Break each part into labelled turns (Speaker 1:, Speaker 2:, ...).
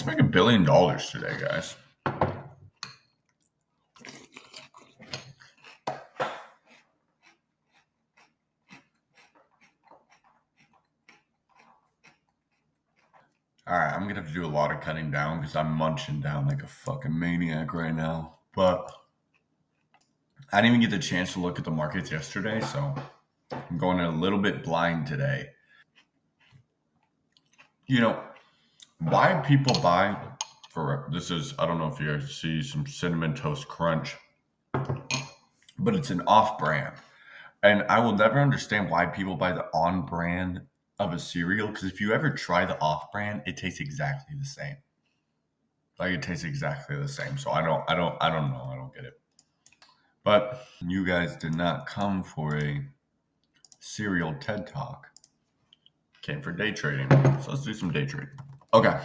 Speaker 1: Let's make $1 billion today, guys. All right, I'm going to have to do a lot of cutting down because I'm munching down like a fucking maniac right now. But I didn't even get the chance to look at the markets yesterday, so I'm going a little bit blind today. You know, why people buy for this is, I don't know if you guys see some Cinnamon Toast Crunch, but it's an off brand. And I will never understand why people buy the on brand of a cereal, because if you ever try the off brand, it tastes exactly the same. Like it tastes exactly the same. So I don't know. I don't get it. But you guys did not come for a cereal TED Talk. Came for day trading. So let's do some day trading. Okay.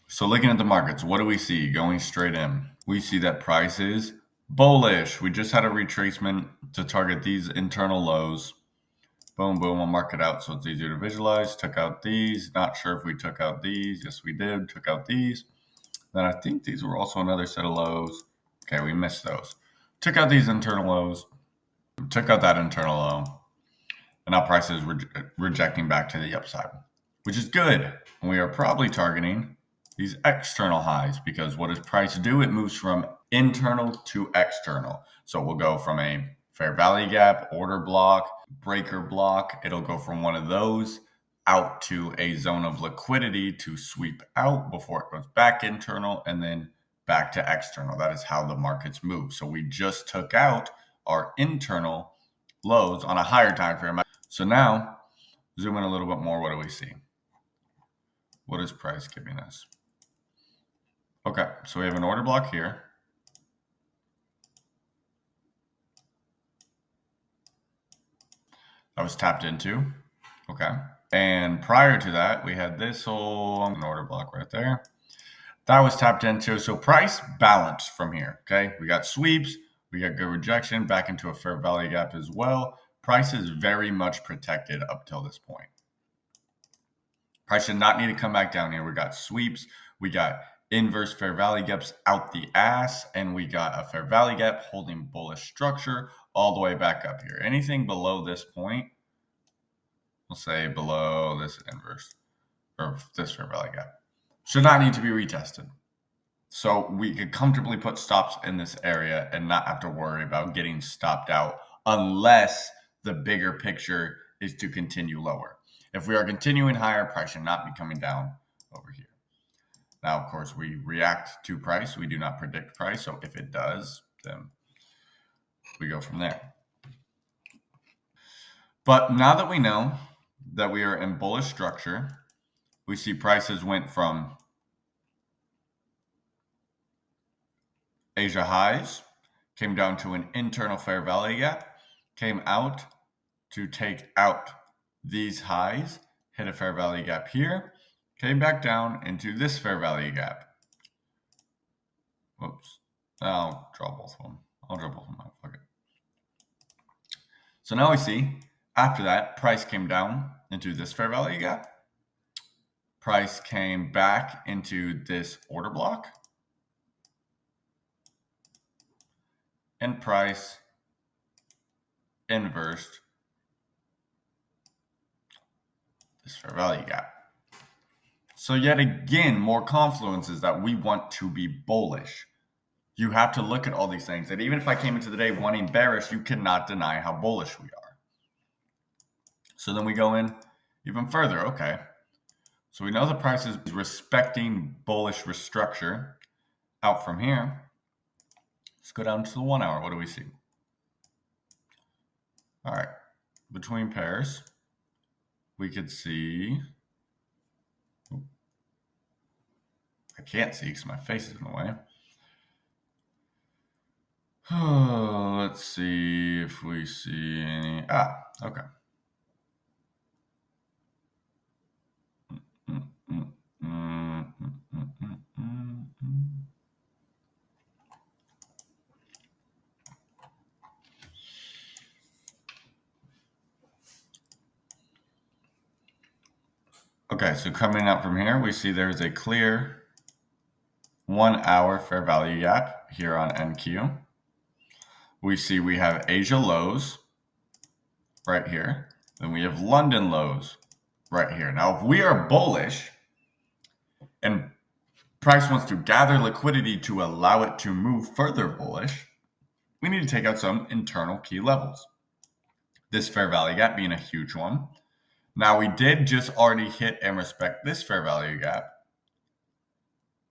Speaker 1: So looking at the markets, what do we see going straight in? We see that price is bullish. We just had a retracement to target these internal lows. Boom, boom, I'll mark it out so it's easier to visualize. Took out these. Not sure if we took out these. Yes, we did. Took out these. Then I think these were also another set of lows. Okay, we missed those. Took out these internal lows. Took out that internal low. And now price is rejecting back to the upside, which is good. And we are probably targeting these external highs, because what does price do? It moves from internal to external. So we'll go from a fair value gap, order block, breaker block. It'll go from one of those out to a zone of liquidity to sweep out before it goes back internal and then back to external. That is how the markets move. So we just took out our internal lows on a higher time frame. So now, zoom in a little bit more. What do we see? What is price giving us? Okay, so we have an order block here. That was tapped into. Okay. And prior to that, we had this whole order block right there. That was tapped into. So price balanced from here. Okay. We got sweeps. We got good rejection back into a fair value gap as well. Price is very much protected up till this point. Price should not need to come back down here. We got sweeps. We got inverse fair value gaps out the ass. And we got a fair value gap holding bullish structure all the way back up here. Anything below this point, we'll say below this inverse or this fair value gap, should not need to be retested. So we could comfortably put stops in this area and not have to worry about getting stopped out unless the bigger picture is to continue lower. If we are continuing higher, price should not be coming down over here. Now, of course, we react to price. We do not predict price. So if it does, then we go from there. But now that we know that we are in bullish structure, we see prices went from Asia highs, came down to an internal fair value gap, came out to take out these highs, hit a fair value gap here, came back down into this fair value gap. Whoops. I'll draw both of them. I'll draw both of them out. Okay. So now we see after that, price came down into this fair value gap. Price came back into this order block. And price inversed this fair value gap. So yet again, more confluences that we want to be bullish. You have to look at all these things. And even if I came into the day wanting bearish, you cannot deny how bullish we are. So then we go in even further. Okay. So we know the price is respecting bullish restructure out from here. Let's go down to the 1 hour. What do we see? All right. Between pairs, we could see. I can't see because my face is in the way. Let's see if we see any. Okay. Okay, so coming up from here, we see there's a clear 1 hour fair value gap here on NQ. We see we have Asia lows right here. Then we have London lows right here. Now, if we are bullish and price wants to gather liquidity to allow it to move further bullish, we need to take out some internal key levels. This fair value gap being a huge one. Now, we did just already hit and respect this fair value gap.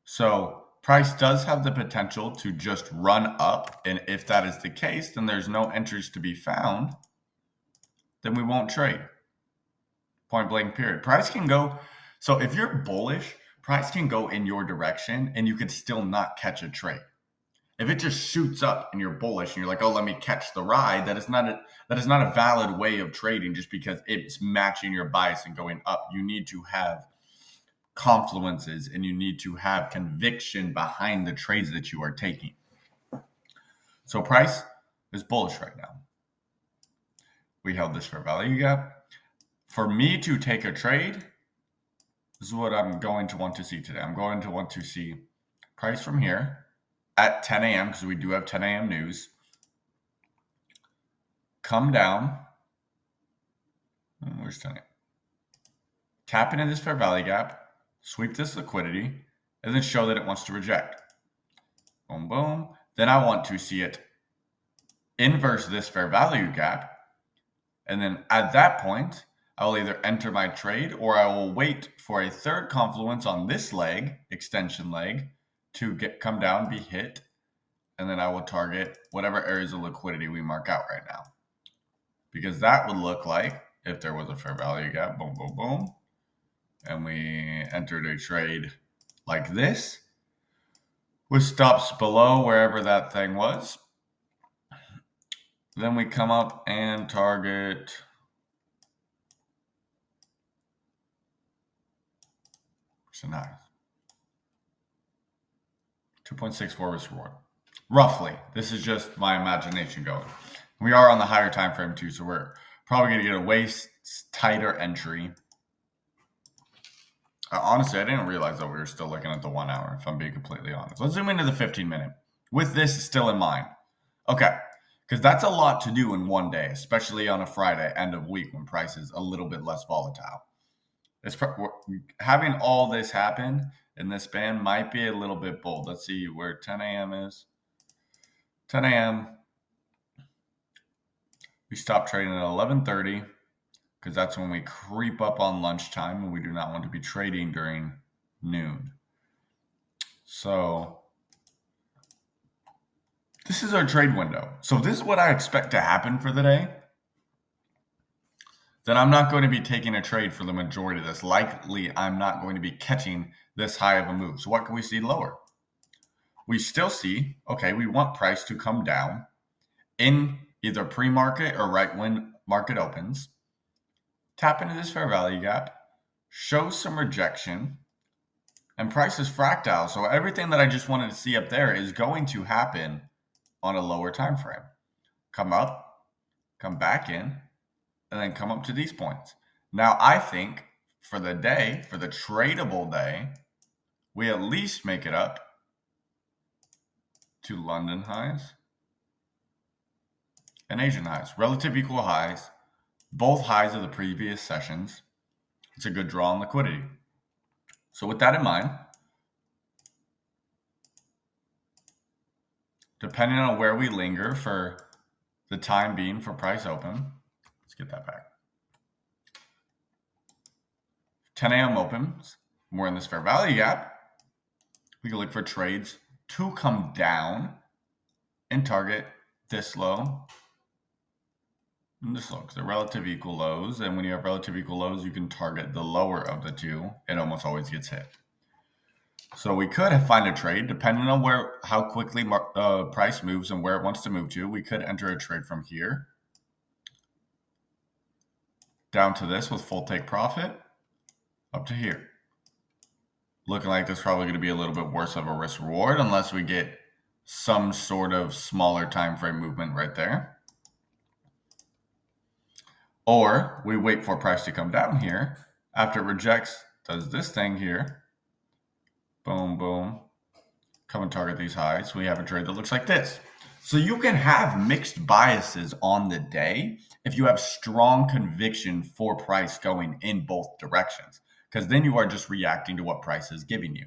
Speaker 1: So price does have the potential to just run up. And if that is the case, then there's no entries to be found. Then we won't trade. Point blank period. Price can go. So if you're bullish, price can go in your direction and you could still not catch a trade. If it just shoots up and you're bullish and you're like, oh, let me catch the ride, that is not a valid way of trading just because it's matching your bias and going up. You need to have confluences and you need to have conviction behind the trades that you are taking. So price is bullish right now. We held this fair value gap. For me to take a trade, this is what I'm going to want to see today. I'm going to want to see price from here at 10 a.m. because we do have 10 a.m. news. Come down. Where's 10 a.m.? Tap into this fair value gap, sweep this liquidity, and then show that it wants to reject. Boom, boom. Then I want to see it inverse this fair value gap. And then at that point, I will either enter my trade or I will wait for a third confluence on this leg, extension leg, to come down, be hit, and then I will target whatever areas of liquidity we mark out right now. Because that would look like if there was a fair value gap, boom, boom, boom, and we entered a trade like this with stops below wherever that thing was. Then we come up and target so nice. 2.64 risk reward. Roughly. This is just my imagination going. We are on the higher time frame too, so we're probably going to get a way tighter entry. Honestly, I didn't realize that we were still looking at the 1 hour, if I'm being completely honest. Let's zoom into the 15-minute. With this still in mind. Okay, because that's a lot to do in one day, especially on a Friday, end of week, when price is a little bit less volatile. Having all this happen in this span might be a little bit bold. Let's see where 10 a.m. is. 10 a.m. We stop trading at 11:30 because that's when we creep up on lunchtime and we do not want to be trading during noon. So this is our trade window. So this is what I expect to happen for the day. Then I'm not going to be taking a trade for the majority of this. Likely, I'm not going to be catching this high of a move. So what can we see lower? We still see, okay, we want price to come down in either pre-market or right when market opens. Tap into this fair value gap, show some rejection, and price is fractal. So everything that I just wanted to see up there is going to happen on a lower time frame. Come up, come back in, and then come up to these points. Now, I think for the day, for the tradable day, we at least make it up to London highs and Asian highs. Relative equal highs, both highs of the previous sessions. It's a good draw on liquidity. So with that in mind, depending on where we linger for the time being for price open, let's get that back. 10 a.m. opens, we're in this fair value gap. We can look for trades to come down and target this low and this low because they're relative equal lows. And when you have relative equal lows, you can target the lower of the two. It almost always gets hit. So we could find a trade depending on how quickly price moves and where it wants to move to. We could enter a trade from here down to this with full take profit up to here. Looking like this is probably going to be a little bit worse of a risk reward unless we get some sort of smaller time frame movement right there. Or we wait for price to come down here. After it rejects, does this thing here. Boom, boom. come and target these highs. We have a trade that looks like this. So you can have mixed biases on the day if you have strong conviction for price going in both directions, because then you are just reacting to what price is giving you.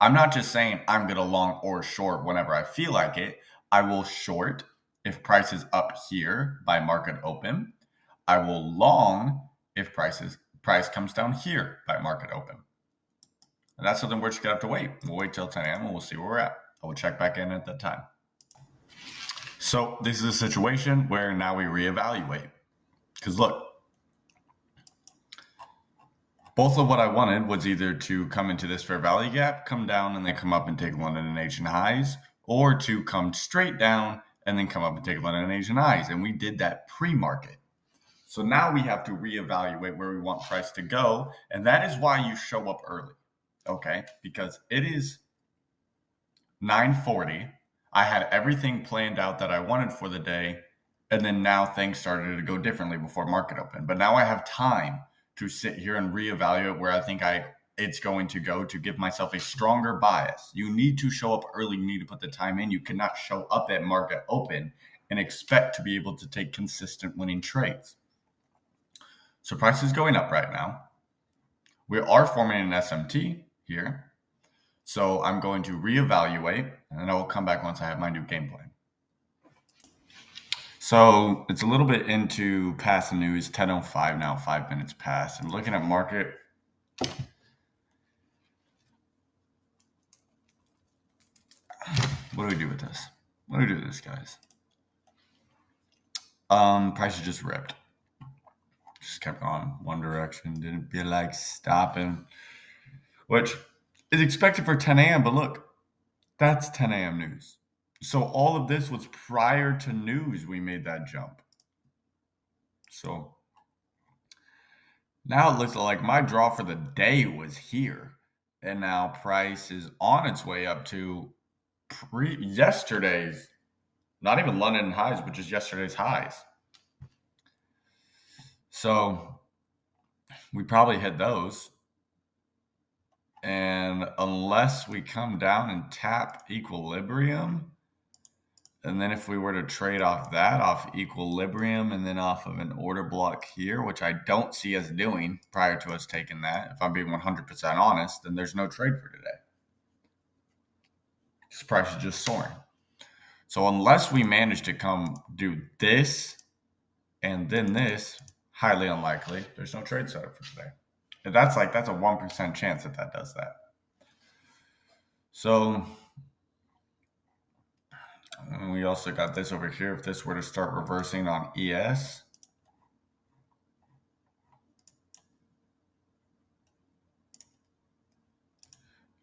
Speaker 1: I'm not just saying I'm going to long or short whenever I feel like it. I will short if price is up here by market open. I will long if price comes down here by market open. And that's something we're just going to have to wait. We'll wait till 10 a.m. and we'll see where we're at. I will check back in at that time. So this is a situation where now we reevaluate. Because look, both of what I wanted was either to come into this fair value gap, come down, and then come up and take London and Asian highs, or to come straight down and then come up and take London and Asian highs. And we did that pre-market. So now we have to reevaluate where we want price to go. And that is why you show up early. Okay? Because it is 9:40. I had everything planned out that I wanted for the day. And then now things started to go differently before market open. But now I have time to sit here and reevaluate where I think it's going to go to give myself a stronger bias. You need to show up early. You need to put the time in. You cannot show up at market open and expect to be able to take consistent winning trades. So price is going up right now. We are forming an SMT here. So I'm going to reevaluate, and I will come back once I have my new game plan. So it's a little bit into past the news, 10:05 now, 5 minutes past. I'm looking at market. What do we do with this? What do we do with this, guys? Price just ripped. Just kept on one direction. Didn't feel like stopping, which is expected for 10 a.m. But look, that's 10 a.m. news. So all of this was prior to news. We made that jump. So now it looks like my draw for the day was here. And now price is on its way up to yesterday's, not even London highs, but just yesterday's highs. So we probably hit those. And unless we come down and tap equilibrium, and then if we were to trade off that, off equilibrium, and then off of an order block here, which I don't see us doing prior to us taking that, if I'm being 100% honest, then there's no trade for today. This price is just soaring. So unless we manage to come do this and then this, highly unlikely, there's no trade setup for today. That's a 1% chance that does that. So and we also got this over here. If this were to start reversing on ES,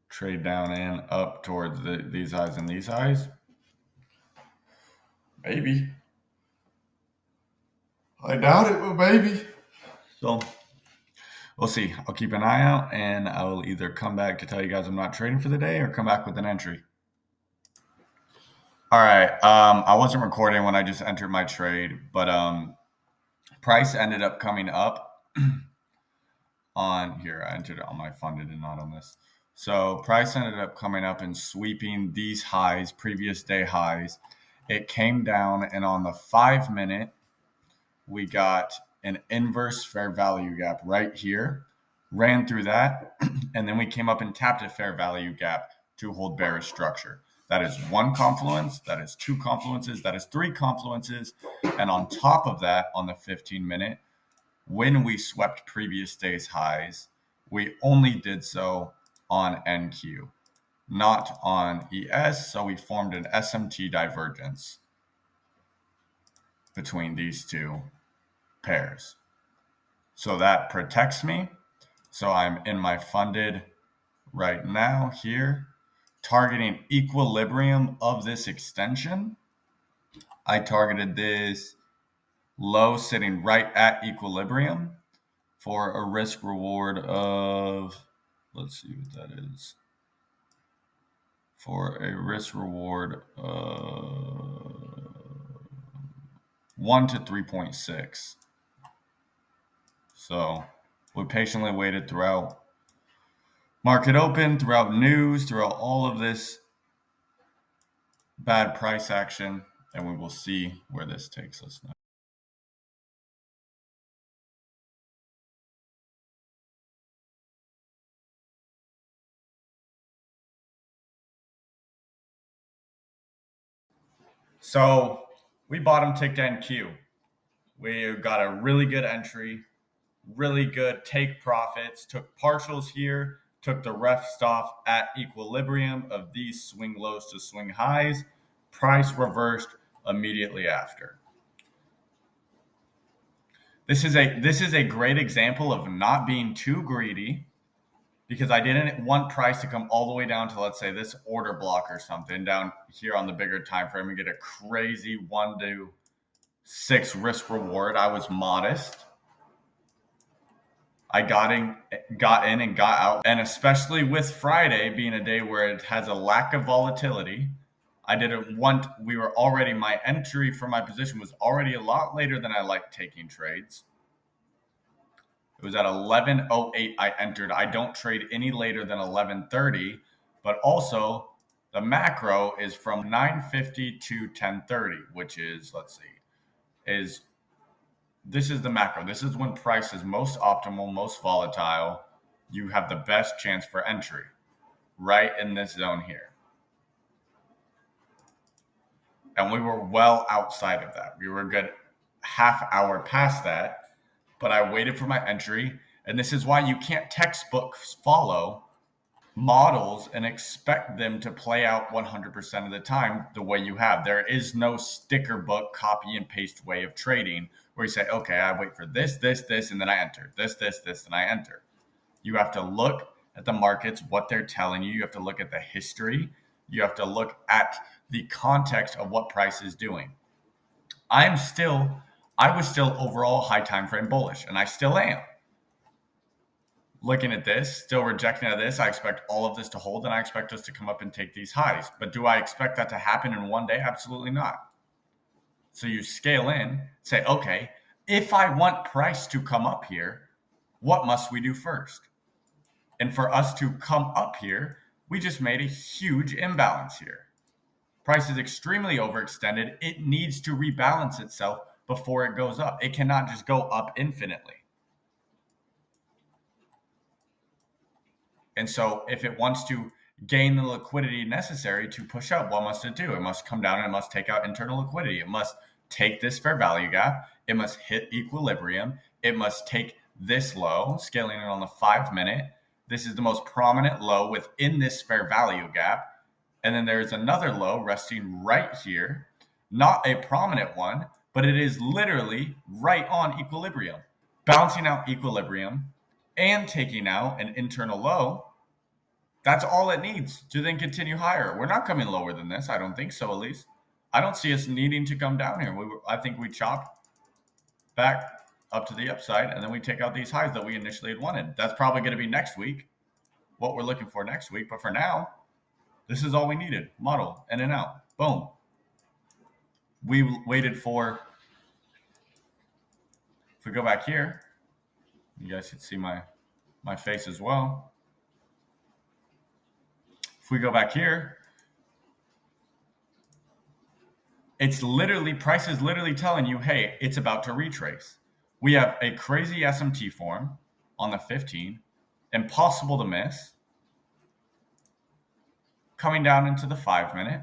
Speaker 1: trade down and up towards these highs and these highs, maybe. I doubt it, but maybe. So we'll see. I'll keep an eye out, and I will either come back to tell you guys I'm not trading for the day or come back with an entry. All right. I wasn't recording when I just entered my trade, but price ended up coming up on here. I entered it on my funded and not on this. So price ended up coming up and sweeping these highs, previous day highs. It came down, and on the 5 minute, we got an inverse fair value gap right here, ran through that, and then we came up and tapped a fair value gap to hold bearish structure. That is one confluence, that is two confluences, that is three confluences. And on top of that, on the 15 minute, when we swept previous day's highs, we only did so on NQ, not on ES. So we formed an SMT divergence between these two pairs. So that protects me. So I'm in my funded right now here, targeting equilibrium of this extension. I targeted this low sitting right at equilibrium for a risk reward of, let's see what that is, for a risk reward of 1 to 3.6. So we patiently waited throughout market open, throughout news, throughout all of this bad price action, and we will see where this takes us now. So we bottom ticked NQ. We got a really good entry, really good take profits, took partials here, took the ref stop at equilibrium of these swing lows to swing highs. Price reversed immediately after. This is a great example of not being too greedy, because I didn't want price to come all the way down to, let's say, this order block or something down here on the bigger time frame and get a crazy 1 to 6 risk reward. I was modest. I got in and got out. And especially with Friday being a day where it has a lack of volatility, I didn't want, my entry for my position was already a lot later than I like taking trades. It was at 11:08 I entered. I don't trade any later than 11:30, but also the macro is from 9:50 to 10:30, which is, this is the macro. This is when price is most optimal, most volatile. You have the best chance for entry right in this zone here. And we were well outside of that. We were a good half hour past that, but I waited for my entry. And this is why you can't textbook follow models and expect them to play out 100% of the time the way you have. There is no sticker book copy and paste way of trading where you say, okay, I wait for this, and then I enter. This, and I enter. You have to look at the markets, what they're telling you. You have to look at the history. You have to look at the context of what price is doing. I was still overall high time frame bullish, and I still am. Looking at this, still rejecting at this, I expect all of this to hold, and I expect us to come up and take these highs. But do I expect that to happen in one day? Absolutely not. So you scale in, say, okay, if I want price to come up here, what must we do first? And for us to come up here, we just made a huge imbalance here. Price is extremely overextended. It needs to rebalance itself before it goes up. It cannot just go up infinitely. And so if it wants to gain the liquidity necessary to push up, what must it do? It must come down and it must take out internal liquidity. It must take this fair value gap. It must hit equilibrium. It must take this low, scaling it on the 5-minute. This is the most prominent low within this fair value gap. And then there's another low resting right here, not a prominent one, but it is literally right on equilibrium, bouncing out equilibrium and taking out an internal low. That's all it needs to then continue higher. We're not coming lower than this. I don't think so, at least. I don't see us needing to come down here. I think we chop back up to the upside, and then we take out these highs that we initially had wanted. That's probably going to be next week, what we're looking for next week. But for now, this is all we needed. Model, in and out. Boom. We waited for, if we go back here, you guys can see my face as well. If we go back here, it's literally, price is literally telling you, hey, it's about to retrace. We have a crazy SMT form on the 15, impossible to miss, coming down into the 5-minute.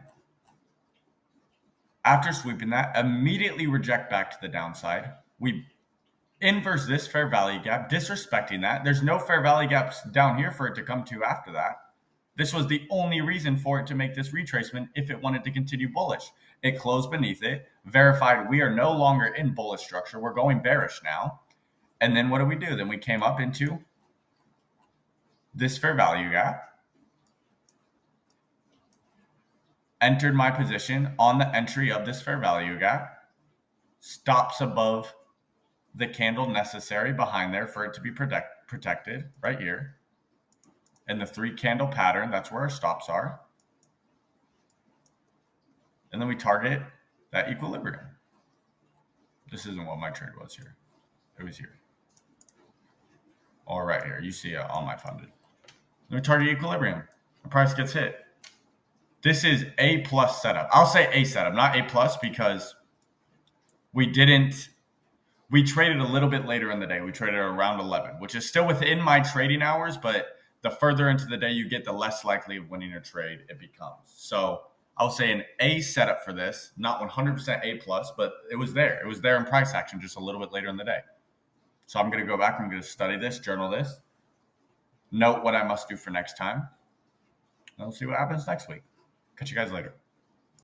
Speaker 1: After sweeping that, immediately reject back to the downside. We inverse this fair value gap, disrespecting that. There's no fair value gaps down here for it to come to after that. This was the only reason for it to make this retracement if it wanted to continue bullish. It closed beneath it, verified we are no longer in bullish structure. We're going bearish now. And then what do we do? Then we came up into this fair value gap, entered my position on the entry of this fair value gap, stops above the candle necessary behind there for it to be protected right here. And the 3-candle pattern, that's where our stops are. And then we target that equilibrium. This isn't what my trade was here. It was here. Or right here. You see it on my funded. Then we target equilibrium. The price gets hit. This is A plus setup. I'll say A setup, not A plus, because we traded a little bit later in the day. We traded around 11, which is still within my trading hours, but the further into the day you get, the less likely of winning a trade it becomes. So I'll say an A setup for this, not 100% A plus, but it was there. It was there in price action just a little bit later in the day. So I'm going to go back. I'm going to study this, journal this, note what I must do for next time. And we'll see what happens next week. Catch you guys later.